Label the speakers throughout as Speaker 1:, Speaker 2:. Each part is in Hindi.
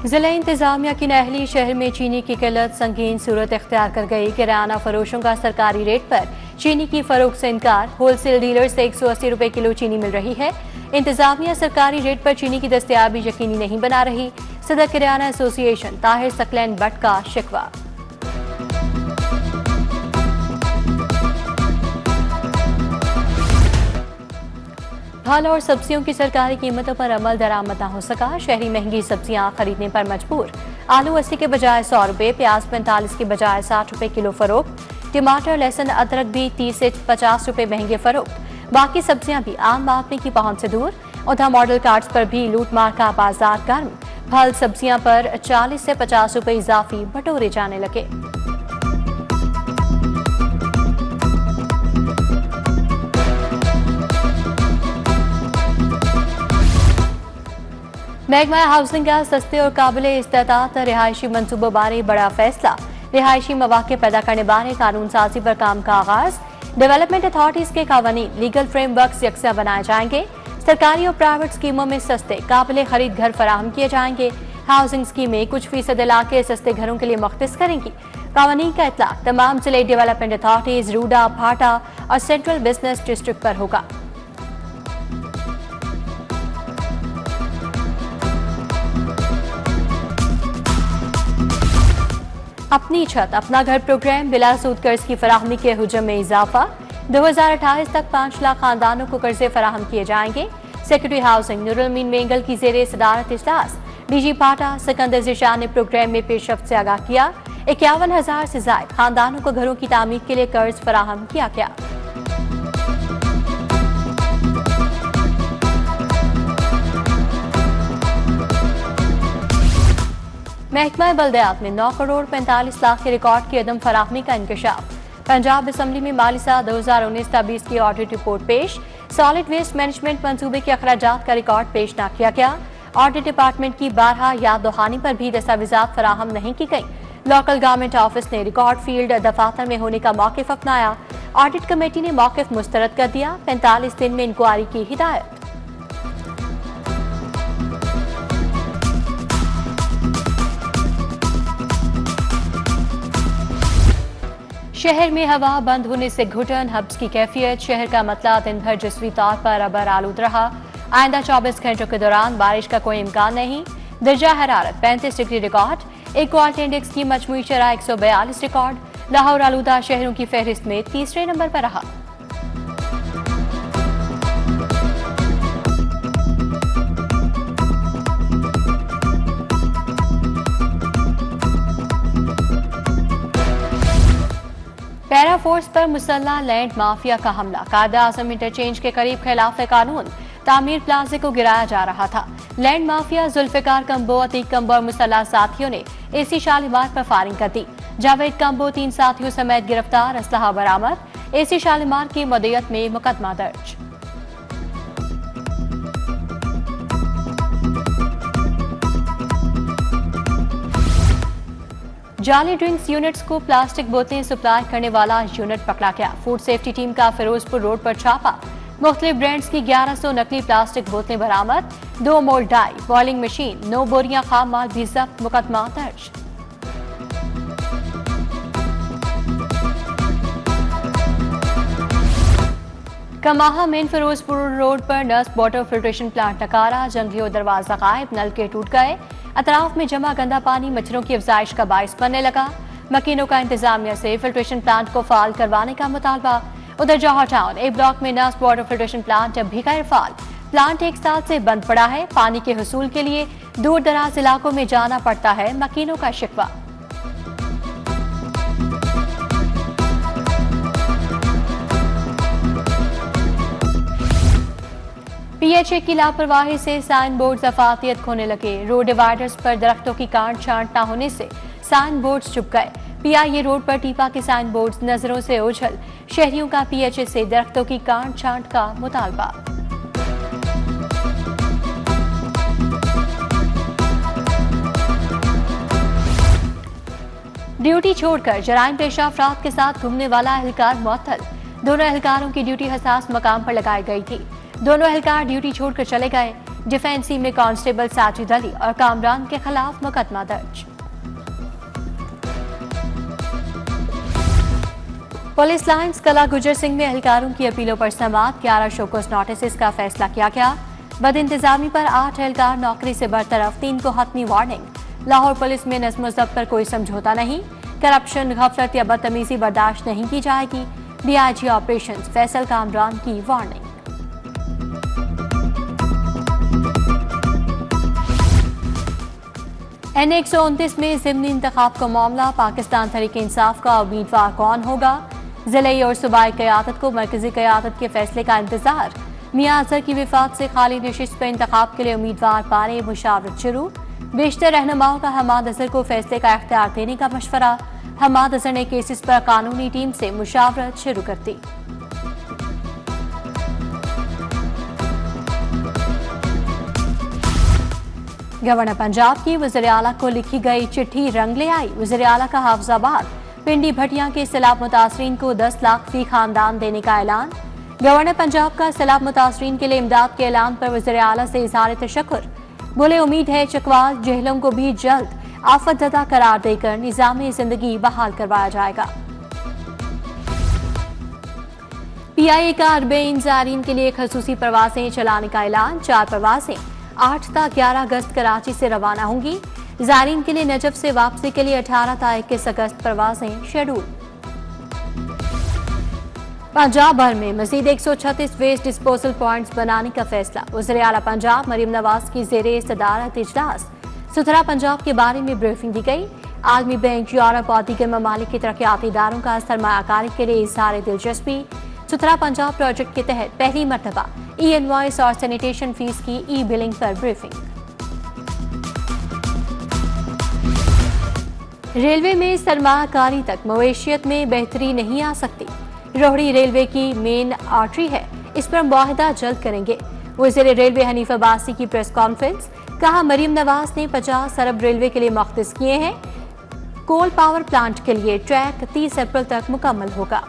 Speaker 1: जिला इंतजामिया की नहली शहर में चीनी की किल्लत संगीन सूरत इख्तियार कर गई। किराना फरोशों का सरकारी रेट पर चीनी की फरोख्त से इनकार। होलसेल डीलर से 180 रुपए किलो चीनी मिल रही है। इंतजामिया सरकारी रेट पर चीनी की दस्तयाबी यकीनी नहीं बना रही। सदर किराना एसोसिएशन ताहिर सकलैन भट्ट का शिकवा। फल और सब्जियों की सरकारी कीमतों पर अमल दरामद न हो सका। शहरी महंगी सब्जियां खरीदने पर मजबूर। आलू 80 के बजाय 100 रुपए, प्याज 45 के बजाय 60 रुपए किलो फरोख्त। टमाटर, लहसुन, अदरक भी 30 से 50 रुपए महंगे फरोख्त। बाकी सब्जियां भी आम आदमी की पहुंच से दूर। उधर मॉडल कार्ड्स पर भी लूटमार का बाजार गर्म। फल सब्जियां पर 40 से 50 रुपए इजाफी बटोरे जाने लगे। महकमा हाउसिंग का सस्ते और काबिले इस्तेतात रिहायशी मनसूबों बारे बड़ा फैसला। रिहायशी मौके पैदा करने बारे कानून साजी पर काम का आगाज। डेवलपमेंट अथॉरिटीज के कानूनी लीगल फ्रेमवर्क यकसा बनाए जाएंगे। सरकारी और प्राइवेट स्कीमों में सस्ते काबिले खरीद घर फराहम किए जाएंगे। हाउसिंग स्कीमें कुछ फीसद इलाके सस्ते घरों के लिए मुख्तस करेंगी। कानूनी का इतलाक तमाम जिले डेवलपमेंट अथॉरिटीज, रूडा, भाटा और सेंट्रल बिजनेस डिस्ट्रिक्ट पर होगा। अपनी छत अपना घर प्रोग्राम बिला सूद कर्ज की फराहमी के हुजम में इजाफा। 2028 तक 5 लाख खानदानों को कर्जे फराहम किए जाएंगे। सेक्रेटरी हाउसिंग नूरुल अमीन मेंगल की जेरे सदारत इजलास डीजी पाटा सिकंदर जिशान ने प्रोग्राम में पेशरफ्त से आगाह किया। 51,000 से ज्यादा खानदानों को घरों की तामीर के लिए कर्ज फराहम किया गया। महकमा बल्दियात में 9 करोड़ 45 लाख के रिकॉर्ड की अदम फराहमी का इंकशाफ। पंजाब असम्बली में माली साल 2019-20 की ऑडिट रिपोर्ट पेश। सॉलिड वेस्ट मैनेजमेंट मंसूबे के अखराजात का रिकॉर्ड पेश न किया गया। ऑडिट डिपार्टमेंट की 12 याद दहानी पर भी दस्तावेजात फराहम नहीं की गई। लोकल गवर्नमेंट ऑफिस ने रिकॉर्ड फील्ड दफातर में होने का मौकिफ अपनाया। ऑडिट कमेटी ने मौकिफ मुस्तरद कर दिया। 45 दिन में इंक्वायरी की हिदायत। शहर में हवा बंद होने से घुटन, हब्स की कैफियत। शहर का मतला दिन भर जिस्वी तौर पर अबर आलूद रहा। आइंदा 24 घंटों के दौरान बारिश का कोई इम्कान नहीं। दर्जा हरारत 35 डिग्री रिकॉर्ड। एक क्वालिटी इंडेक्स की मजमूई शरह 142 रिकॉर्ड। लाहौर आलूदा शहरों की फहरिस्त में तीसरे नंबर पर रहा। पैरा फोर्स पर मुसल्ला लैंड माफिया का हमला। कायदा आजम इंटरचेंज के करीब खिलाफ कानून तामीर प्लाजे को गिराया जा रहा था। लैंड माफिया जुल्फिकार कंबो, अतीक कंबो और मुसल्ला साथियों ने एसी शालीमार पर फायरिंग कर दी। जावेद कंबो 3 साथियों समेत गिरफ्तार। असलहा बरामद। एसी शालीमार की मदयत में मुकदमा दर्ज। जाली ड्रिंक्स यूनिट्स को प्लास्टिक बोतलें सप्लाई करने वाला यूनिट पकड़ा गया। फूड सेफ्टी टीम का फिरोजपुर रोड पर छापा। मुख्तलिफ ब्रांड्स की 1100 नकली प्लास्टिक बोतलें बरामद। 2 मोल्ड डाई, बॉइलिंग मशीन, 9 बोरियां खाम माल भी जब्त। मुकदमा दर्ज। कमाहा मेन फिरोजपुर रोड पर नस्ट वाटर फिल्ट्रेशन प्लांट नकारा। जंगली दरवाजा गायब, नल के टूट गए। अतराफ में जमा गंदा पानी मच्छरों की अफजाइश का बाइस बनने लगा। मकीनों का इंतजामिया से फिल्ट्रेशन प्लांट को फाल करवाने का मुतालबा। उधर जौहर टाउन ए ब्लॉक में नस्ट वाटर फिल्ट्रेशन प्लांट अब भी गैर फाल। प्लांट 1 साल से बंद पड़ा है। पानी के हुसूल के लिए दूर दराज इलाकों में जाना पड़ता है। मकीनों का शिकवा। पीएचए की लापरवाही से साइन बोर्ड अफातियत खोने लगे। रोड डिवाइडर्स पर दरख्तों की काट छांट न होने से साइन बोर्ड्स चुप गए। पीआईए रोड पर टीपा के साइन बोर्ड्स नजरों से ओझल। शहरियों का पीएचए से दरख्तों की काट छांट का मुतालबा। ड्यूटी छोड़कर जराइम पेशा अफराद के साथ घूमने वाला एहलकार मुअत्तल। दोनों एहलकारों की ड्यूटी हसास मकाम पर लगाई गई थी। दोनों एहलकार ड्यूटी छोड़कर चले गए। डिफेंसी में कांस्टेबल साजिद अली और कामरान के खिलाफ मुकदमा दर्ज। पुलिस लाइन्स कला गुजर सिंह में एहलकारों की अपीलों पर समाअत, 11 शोकॉज नोटिस का फैसला किया गया। बदइंतजामी पर 8 एहलकार नौकरी से बरतरफ, 3 को हतमी वार्निंग। लाहौर पुलिस में नज़्म ज़ब्त पर कोई समझौता नहीं, करप्शन, गफलत या बदतमीजी बर्दाश्त नहीं की जाएगी। डीआईजी ऑपरेशन फैसल कामरान की वार्निंग। N129 में ज़िमनी इंतखाब का मामला, पाकिस्तान तहरीक इंसाफ का उम्मीदवार कौन होगा? जिले और सूबाई क़यादत को मरकजी क़यादत के फैसले का इंतजार। मियां अजहर की विफात से खाली नशिस्त पर इंतखाब के लिए उम्मीदवार पारे, मुशावरत शुरू। बेशतर रहनुमाओं का हमाद अजहर को फैसले का इख्तियार देने का मशवरा। हमाद अजहर ने केसेस पर कानूनी टीम से मुशावरत शुरू कर दी। गवर्नर पंजाब की वज़ीर आला को लिखी गई चिट्ठी रंग ले आई। वज़ीर आला का हाफजाबाद पिंडी भटिया के सैलाब मुतासरीन को 10 लाख फी खानदान देने का ऐलान। गवर्नर पंजाब का सैलाब मुतासरीन के लिए इमदाद के ऐलान पर वज़ीर आला से इज़हार तशक्कुर। बोले, उम्मीद है चकवाल जेहलों को भी जल्द आफत ज़दा करार देकर निज़ाम जिंदगी बहाल करवाया जाएगा। PIA का अरबईन ज़ायरीन के लिए खसूसी परवासें चलाने का ऐलान। 4 परवासें 8 ता 11 अगस्त कराची से रवाना होंगी। ज़ायरीन के लिए नजफ से वापसी के लिए 18 ता 21 अगस्त परवासें शेड्यूल। पंजाब भर में मजीद 136 वेस्ट डिस्पोजल पॉइंट्स बनाने का फैसला। वज़ीर आला पंजाब मरीम नवाज की ज़ेरे सदारत इजलास सुथरा पंजाब के बारे में ब्रीफिंग दी गई। आलमी बैंक, यूरोप और दीगर ममालिक के तरक्याती इदारों का सरमायाकारी के लिए इज़हार दिलचस्पी। सुथरा पंजाब प्रोजेक्ट के तहत पहली मरतबा ई-इनवॉइस और सैनिटेशन फीस की ई-बिलिंग पर ब्रीफिंग। रेलवे में सरमायाकारी तक मवेशियत में बेहतरी नहीं आ सकती। रोहड़ी रेलवे की मेन आर्टरी है, इस पर मुआहदा जल्द करेंगे। वज़ीर रेलवे हनीफ अब्बासी की प्रेस कॉन्फ्रेंस, कहा मरीम नवाज ने 50 अरब रेलवे के लिए मुख्तस किए हैं। कोल पावर प्लांट के लिए ट्रैक 30 अप्रैल तक मुकम्मल होगा।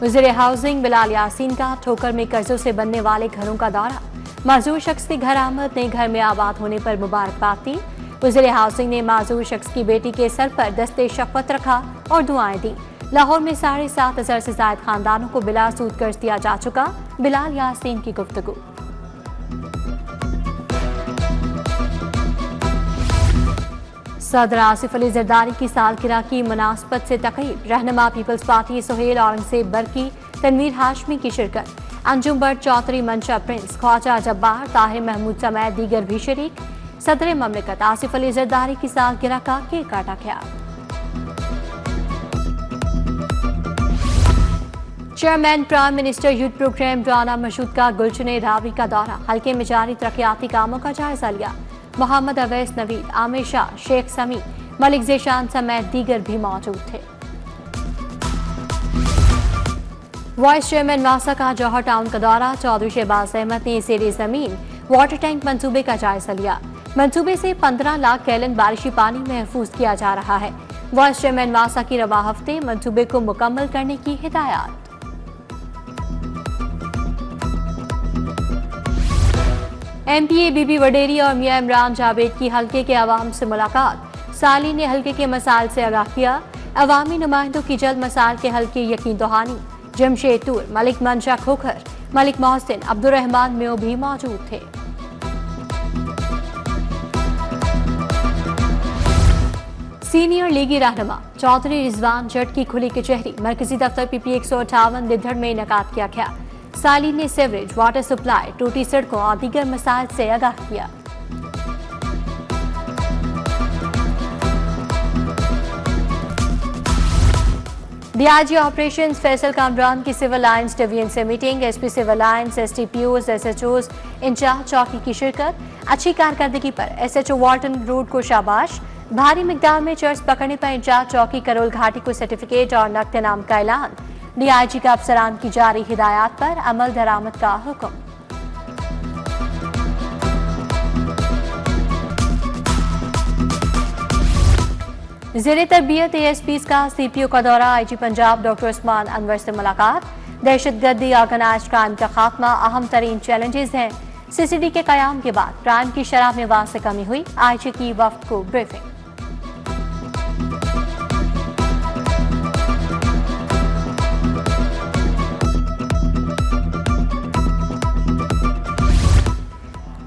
Speaker 1: वज़ीर हाउसिंग बिलाल यासीन का ठोकर में कर्जों से बनने वाले घरों का दौरा। माजूर शख्स के घर आमद, नए घर में आबाद होने पर मुबारकबाद दी। वज़ीर हाउसिंग ने माजूर शख्स की बेटी के सर पर दस्ते शफ़क़त रखा और दुआएं दी। लाहौर में 7,500 से ज़ायद खानदानों को बिला सूद कर्ज दिया जा चुका। बिलाल यासीन की गुफ्तगू। सदर आसिफ अली जरदारी की सालगिरह की मुनासबत से तकरीब। रहनुमा पीपल्स पार्टी सुहेल औरंगजेब बरकी, तनवीर हाशमी की शिरकत। अंजुम बट चौधरी, मंशा प्रिंस, ख्वाजा जब्बार, ताहिर महमूद समेत दीगर भी शरीक। सदर ममलिकत आसिफ अली जरदारी की सालगिरह का केक काटा गया। Chairman prime minister youth program Rana Mashhood का गुलशन रावी का दौरा। हल्के में जारी तरक्याती कामों का जायजा लिया। मोहम्मद अवैस नवीद, आमिर शाह, शेख समी, मलिक ज़ेशान समेत दीगर भी मौजूद थे। वाइस चेयरमैन वासा का जौहर टाउन का दौरा। चौधरी शहबाज अहमद ने ज़ेरे ज़मीन वाटर टैंक मंसूबे का जायजा लिया। मंसूबे से 15 लाख गैलन बारिशी पानी महफूज किया जा रहा है। वाइस चेयरमैन वासा की रवा हफ्ते मंसूबे को मुकम्मल करने की हिदायत। MPA बीबी वडेरी और मियां इमरान जावेद की हल्के के अवाम से मुलाकात। साली ने हल्के के मसाइल से आगाह किया। अवामी नुमाइंदों की जल्द मसाइल के हल की यकीन दहानी। जमशेद तूर, मलिक मंशा खोखर, मलिक मोहसिन, अब्दुर्रहमान मेो भी मौजूद थे। सीनियर लीगी रहनुमा चौधरी रिजवान जट की खुली कचहरी। मरकजी दफ्तर PP 158 लिद्धड़ में इनेकाद किया गया। साली ने सीवरेज, वाटर सप्लाई, टूटी सड़कों और दीगर मसाइल से आगाह किया। डीआईजी ऑपरेशंस फैसल कामरान की सिविल लाइन्स डिवीजन से meeting. SP civil lines, STPOs, SHOs incharge चौकी की शिरकत। अच्छी कारकर्दगी पर SHO वाल्टन रोड को शाबाश। भारी मिकदार में चर्च पकड़ने पर इंचार्ज चौकी करोल घाटी को सर्टिफिकेट और नकद इनाम का ऐलान। DIG का अफसरान की जारी हिदायत पर अमल दरामद का हुक्म। ज़ेरे तरबियत ASPs का CPO का दौरा। IG पंजाब डॉक्टर उस्मान अनवर से मुलाकात। दहशतगर्दी, ऑर्गेनाइज्ड क्राइम का खात्मा अहम तरीन चैलेंजेस हैं। सीसीडी के कयाम के बाद क्राइम की शरह में वाज़ कमी हुई, आईजी की वफ्द को ब्रीफिंग।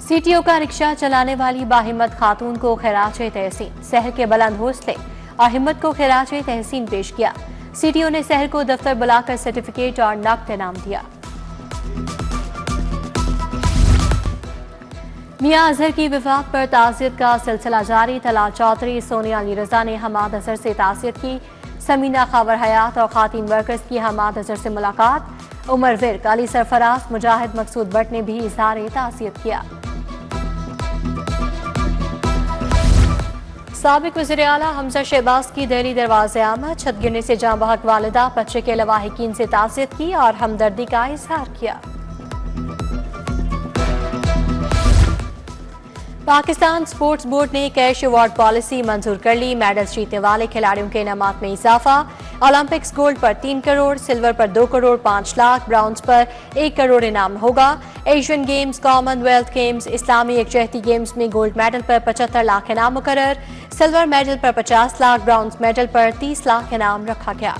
Speaker 1: सीटीओ का रिक्शा चलाने वाली बाहिम्मत खातून को खिराज तहसीन, शहर के बुलंद हौसले और हिम्मत को खिराज तहसीन पेश किया। सीटीओ ने शहर को दफ्तर बुलाकर सर्टिफिकेट और नकद इनाम दिया। मियां अजहर की वफात पर ताज़ियत का सिलसिला जारी। तलाल चौधरी, सोनिया अली रजा ने हमाद अजहर से ताज़ियत की। समीना खबर हयात और खातीन वर्कर्स की हमाद अजहर से मुलाकात। उमर विर्क, अली सरफराज, मुजाहिद मकसूद भट्ट ने भी इजहार ताज़ियत किया। साबिक वज़ीर आला हमजा शहबाज की दिल्ली दरवाज़े आमद। छत गिरने से जाँ बहक वालिदा, बच्चे के लवाहिकीन से ताज़ियत की और हमदर्दी का इजहार किया। पाकिस्तान स्पोर्ट्स बोर्ड ने कैश अवार्ड पॉलिसी मंजूर कर ली। मेडल्स जीतने वाले खिलाड़ियों के इनामात में इजाफा। ओलंपिक्स गोल्ड पर 3 करोड़, सिल्वर पर 2 करोड़ 5 लाख, ब्राउन्ज पर 1 करोड़ इनाम होगा। एशियन गेम्स, कॉमनवेल्थ गेम्स, इस्लामी यकजहती गेम्स में गोल्ड मेडल पर 75 लाख इनाम मुकर्रर। सिल्वर मेडल पर 50 लाख, ब्राउन्ज मेडल पर 30 लाख इनाम रखा गया।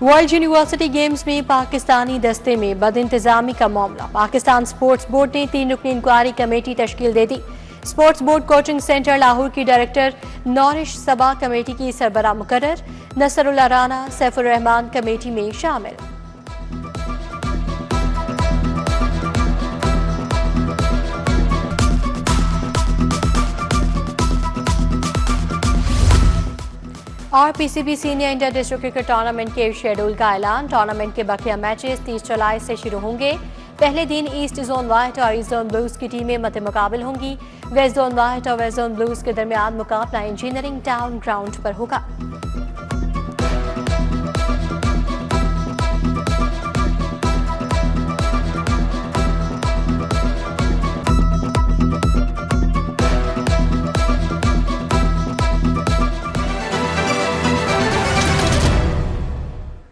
Speaker 1: वर्ल्ड यूनिवर्सिटी गेम्स में पाकिस्तानी दस्ते में बदइंतजामी का मामला। पाकिस्तान स्पोर्ट्स बोर्ड ने 3 रुकनी इंक्वायरी कमेटी तश्कील दे दी। Sports board coaching centre Lahore की डायरेक्टर नौरिश सबा कमेटी की सरबराह मुकर्रर। नसरुल्लाह राना, सैफुर रहमान कमेटी में शामिल। और PCB senior inter district cricket tournament के शेड्यूल का ऐलान। टूर्नामेंट के बकिया मैचेस 30 जुलाई से शुरू होंगे। पहले दिन ईस्ट जोन व्हाइट और ईस्ट जोन ब्लूज की टीमें मत मुकाबिल होंगी। वेस्ट जोन व्हाइट और वेस्ट जोन ब्लूज के दरमियान मुकाबला इंजीनियरिंग टाउन ग्राउंड पर होगा।